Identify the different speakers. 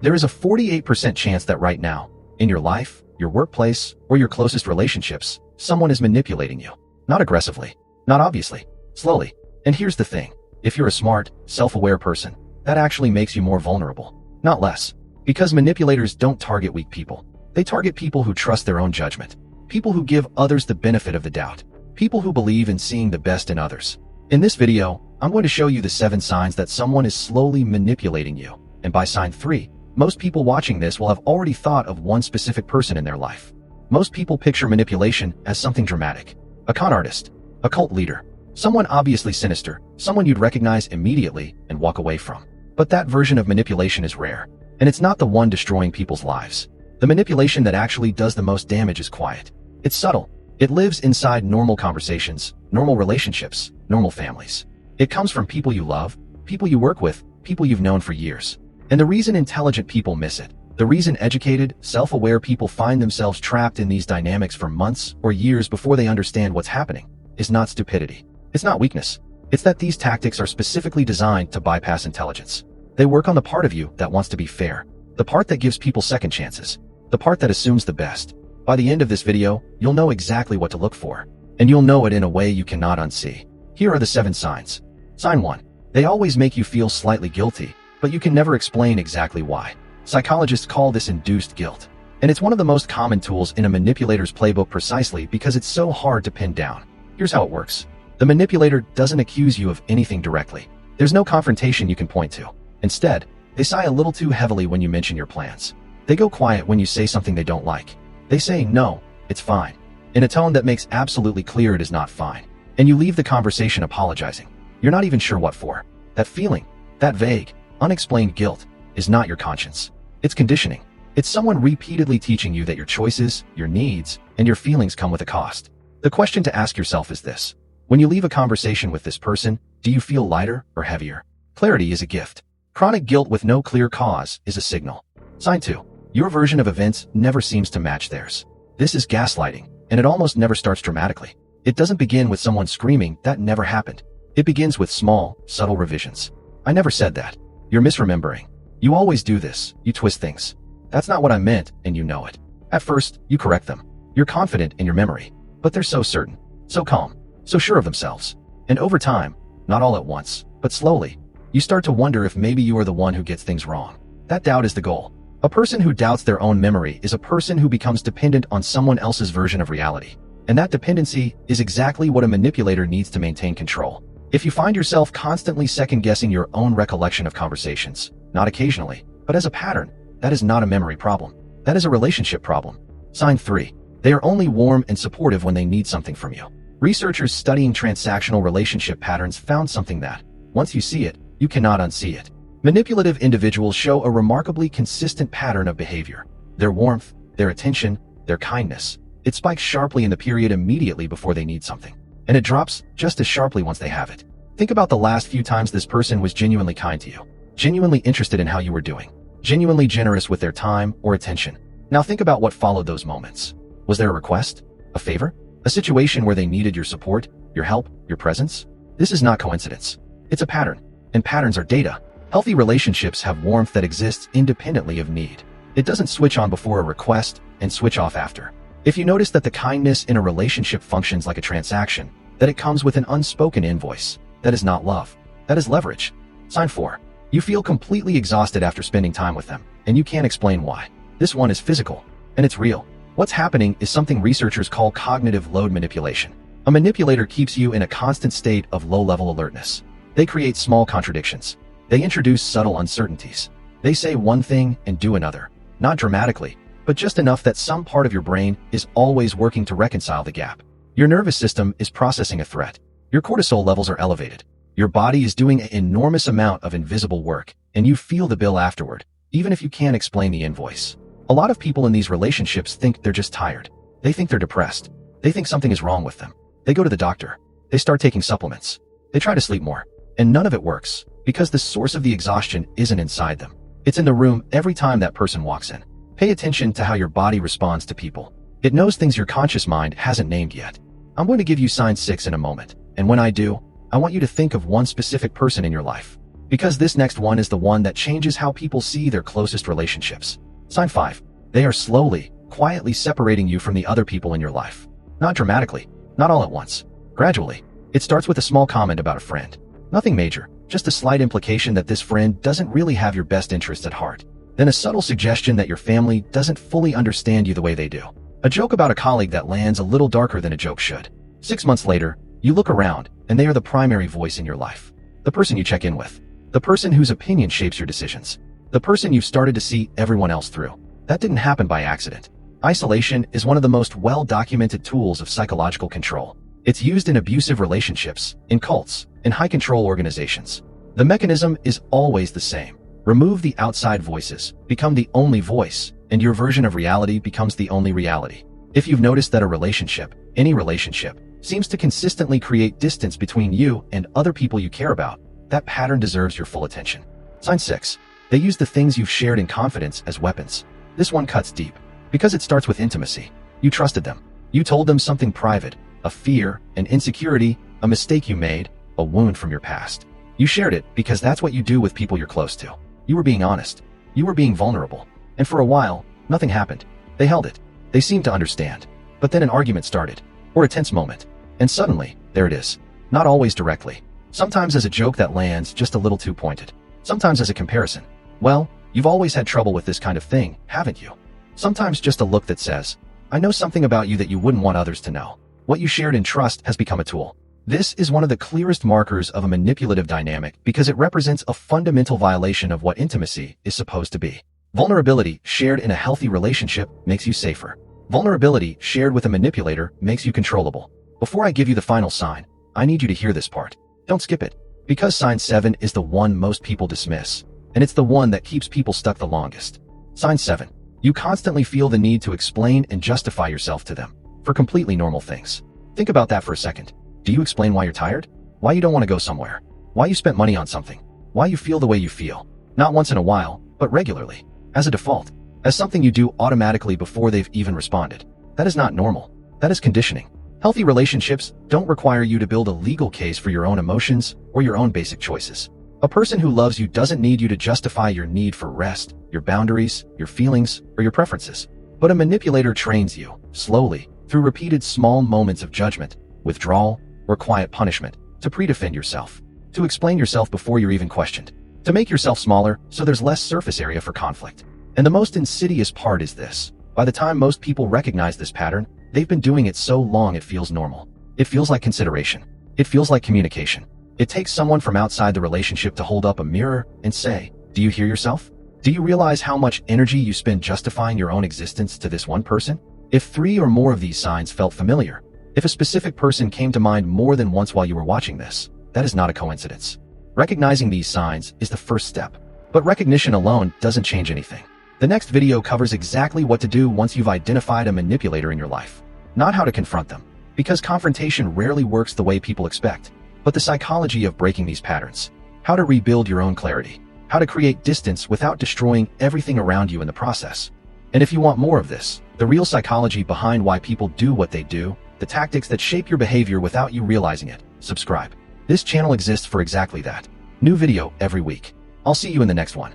Speaker 1: There is a 48% chance that right now, in your life, your workplace, or your closest relationships, someone is manipulating you. Not aggressively, not obviously, slowly. And here's the thing. If you're a smart, self-aware person, that actually makes you more vulnerable, not less. Because manipulators don't target weak people. They target people who trust their own judgment. People who give others the benefit of the doubt. People who believe in seeing the best in others. In this video, I'm going to show you the 7 signs that someone is slowly manipulating you. And by sign 3, most people watching this will have already thought of one specific person in their life. Most people picture manipulation as something dramatic. A con artist, a cult leader, someone obviously sinister, someone you'd recognize immediately and walk away from. But that version of manipulation is rare, and it's not the one destroying people's lives. The manipulation that actually does the most damage is quiet. It's subtle. It lives inside normal conversations, normal relationships, normal families. It comes from people you love, people you work with, people you've known for years. And the reason intelligent people miss it, the reason educated, self-aware people find themselves trapped in these dynamics for months or years before they understand what's happening, is not stupidity. It's not weakness. It's that these tactics are specifically designed to bypass intelligence. They work on the part of you that wants to be fair, the part that gives people second chances, the part that assumes the best. By the end of this video, you'll know exactly what to look for, and you'll know it in a way you cannot unsee. Here are the 7 signs. Sign 1. They always make you feel slightly guilty, but you can never explain exactly why. Psychologists call this induced guilt, and it's one of the most common tools in a manipulator's playbook precisely because it's so hard to pin down. Here's how it works. The manipulator doesn't accuse you of anything directly. There's no confrontation you can point to. Instead, they sigh a little too heavily when you mention your plans. They go quiet when you say something they don't like. They say, "No, it's fine," in a tone that makes absolutely clear it is not fine. And you leave the conversation apologizing. You're not even sure what for. That feeling, that vague, unexplained guilt, is not your conscience. It's conditioning. It's someone repeatedly teaching you that your choices, your needs, and your feelings come with a cost. The question to ask yourself is this. When you leave a conversation with this person, do you feel lighter or heavier? Clarity is a gift. Chronic guilt with no clear cause is a signal. Sign 2. Your version of events never seems to match theirs. This is gaslighting, and it almost never starts dramatically. It doesn't begin with someone screaming, "That never happened." It begins with small, subtle revisions. "I never said that. You're misremembering. You always do this. You twist things. That's not what I meant, and you know it." At first, you correct them. You're confident in your memory, but they're so certain, so calm, so sure of themselves. And over time, not all at once, but slowly, you start to wonder if maybe you are the one who gets things wrong. That doubt is the goal. A person who doubts their own memory is a person who becomes dependent on someone else's version of reality. And that dependency is exactly what a manipulator needs to maintain control. If you find yourself constantly second-guessing your own recollection of conversations, not occasionally, but as a pattern, that is not a memory problem. That is a relationship problem. Sign 3. They are only warm and supportive when they need something from you. Researchers studying transactional relationship patterns found something that, once you see it, you cannot unsee it. Manipulative individuals show a remarkably consistent pattern of behavior. Their warmth, their attention, their kindness. It spikes sharply in the period immediately before they need something. And it drops just as sharply once they have it. Think about the last few times this person was genuinely kind to you. Genuinely interested in how you were doing. Genuinely generous with their time or attention. Now think about what followed those moments. Was there a request? A favor? A situation where they needed your support, your help, your presence? This is not coincidence. It's a pattern. And patterns are data. Healthy relationships have warmth that exists independently of need. It doesn't switch on before a request and switch off after. If you notice that the kindness in a relationship functions like a transaction, that it comes with an unspoken invoice, that is not love. That is leverage. Sign 4. You feel completely exhausted after spending time with them, and you can't explain why. This one is physical, and it's real. What's happening is something researchers call cognitive load manipulation. A manipulator keeps you in a constant state of low-level alertness. They create small contradictions. They introduce subtle uncertainties. They say one thing and do another. Not dramatically, but just enough that some part of your brain is always working to reconcile the gap. Your nervous system is processing a threat. Your cortisol levels are elevated. Your body is doing an enormous amount of invisible work, and you feel the bill afterward, even if you can't explain the invoice. A lot of people in these relationships think they're just tired. They think they're depressed. They think something is wrong with them. They go to the doctor. They start taking supplements. They try to sleep more. And none of it works. Because the source of the exhaustion isn't inside them. It's in the room every time that person walks in. Pay attention to how your body responds to people. It knows things your conscious mind hasn't named yet. I'm going to give you sign 6 in a moment, and when I do, I want you to think of one specific person in your life. Because this next one is the one that changes how people see their closest relationships. Sign 5. They are slowly, quietly separating you from the other people in your life. Not dramatically, not all at once. Gradually. It starts with a small comment about a friend. Nothing major, just a slight implication that this friend doesn't really have your best interests at heart. Then a subtle suggestion that your family doesn't fully understand you the way they do. A joke about a colleague that lands a little darker than a joke should. 6 months later, you look around, and they are the primary voice in your life. The person you check in with. The person whose opinion shapes your decisions. The person you've started to see everyone else through. That didn't happen by accident. Isolation is one of the most well-documented tools of psychological control. It's used in abusive relationships, in cults, in high-control organizations. The mechanism is always the same. Remove the outside voices, become the only voice, and your version of reality becomes the only reality. If you've noticed that a relationship, any relationship, seems to consistently create distance between you and other people you care about, that pattern deserves your full attention. Sign 6. They use the things you've shared in confidence as weapons. This one cuts deep, because it starts with intimacy. You trusted them. You told them something private, a fear, an insecurity, a mistake you made, a wound from your past. You shared it because that's what you do with people you're close to. You were being honest. You were being vulnerable. And for a while, nothing happened. They held it. They seemed to understand. But then an argument started, or a tense moment. And suddenly, there it is. Not always directly. Sometimes as a joke that lands just a little too pointed. Sometimes as a comparison. Well, you've always had trouble with this kind of thing, haven't you? Sometimes just a look that says, I know something about you that you wouldn't want others to know. What you shared in trust has become a tool. This is one of the clearest markers of a manipulative dynamic because it represents a fundamental violation of what intimacy is supposed to be. Vulnerability shared in a healthy relationship makes you safer. Vulnerability shared with a manipulator makes you controllable. Before I give you the final sign, I need you to hear this part. Don't skip it. Because sign 7 is the one most people dismiss, and it's the one that keeps people stuck the longest. Sign 7. You constantly feel the need to explain and justify yourself to them for completely normal things. Think about that for a second. Do you explain why you're tired? Why you don't want to go somewhere? Why you spent money on something? Why you feel the way you feel? Not once in a while, but regularly. As a default. As something you do automatically before they've even responded. That is not normal. That is conditioning. Healthy relationships don't require you to build a legal case for your own emotions or your own basic choices. A person who loves you doesn't need you to justify your need for rest, your boundaries, your feelings, or your preferences. But a manipulator trains you, slowly, through repeated small moments of judgment, withdrawal, or quiet punishment, to pre-defend yourself, to explain yourself before you're even questioned, to make yourself smaller so there's less surface area for conflict. And the most insidious part is this. By the time most people recognize this pattern, they've been doing it so long it feels normal. It feels like consideration. It feels like communication. It takes someone from outside the relationship to hold up a mirror and say, do you hear yourself? Do you realize how much energy you spend justifying your own existence to this one person? If 3 or more of these signs felt familiar, if a specific person came to mind more than once while you were watching this, that is not a coincidence. Recognizing these signs is the first step. But recognition alone doesn't change anything. The next video covers exactly what to do once you've identified a manipulator in your life. Not how to confront them, because confrontation rarely works the way people expect, but the psychology of breaking these patterns. How to rebuild your own clarity. How to create distance without destroying everything around you in the process. And if you want more of this, the real psychology behind why people do what they do, the tactics that shape your behavior without you realizing it, subscribe. This channel exists for exactly that. New video every week. I'll see you in the next one.